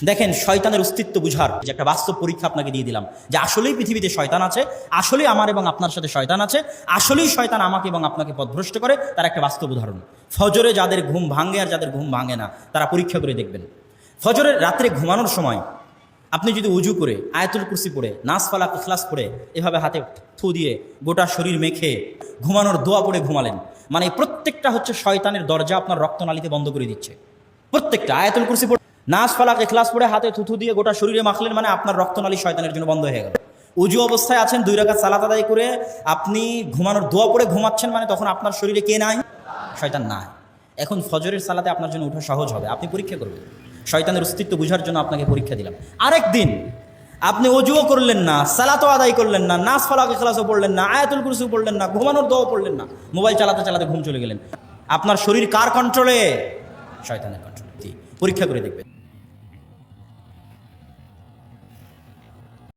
দেখেন, শয়তানের অস্তিত্ব বুঝার যে একটা বাস্তব পরীক্ষা আপনাকে দিয়ে দিলাম, যে আসলেই পৃথিবীতে শয়তান আছে, আসলেই আমার এবং আপনার সাথে শয়তান আছে, আসলেই শয়তান আমাকে এবং আপনাকে পথভ্রষ্ট করে, তার একটা বাস্তব উদাহরণ। ফজরে যাদের ঘুম ভাঙে আর যাদের ঘুম ভাঙে না, তারা পরীক্ষা করে দেখবেন। ফজরের রাত্রে ঘুমানোর সময় আপনি যদি উজু করে আয়াতুল কুরসি পড়ে, নাস ফালাক ইখলাস পড়ে, এভাবে হাতে থু দিয়ে গোটা শরীর মেখে ঘুমানোর দোয়া পড়ে ঘুমালেন, মানে প্রত্যেকটা হচ্ছে শয়তানের দরজা আপনার রক্তনালীতে বন্ধ করে দিচ্ছে। প্রত্যেকটা আয়াতুল কুরসি পড়ে, নাস ফালাক ইখলাস পড়ে হাতে থুথু দিয়ে গোটা শরীরে মাখলেন, মানে আপনার রক্তনালী শয়তানের জন্য বন্ধ হয়ে গেল। উজু অবস্থায় আছেন, 2 রাকাত সালাত আদায় করে আপনি ঘুমানোর দোয়া পড়ে ঘুমাচ্ছেন, মানে তখন আপনার শরীরে কে নাই? শয়তান নাই। এখন ফজরের সালাতে আপনার জন্য ওঠা সহজ হবে, আপনি পরীক্ষা করবেন। শয়তানের অস্তিত্ব বুঝার জন্য আপনাকে পরীক্ষা দিলাম। আরেকদিন আপনি অজুও করলেন না, সালাতও আদায় করলেন না, নাস ফালাক ইখলাসও পড়লেন না, আয়াতুল কুরসিও পড়লেন না, ঘুমানোর দোয়াও পড়লেন না, মোবাইল চালাতে চালাতে ঘুম চলে গেলেন। আপনার শরীর কার কন্ট্রোলে? শয়তানের কন্ট্রোলে। পরীক্ষা করে দেখবেন।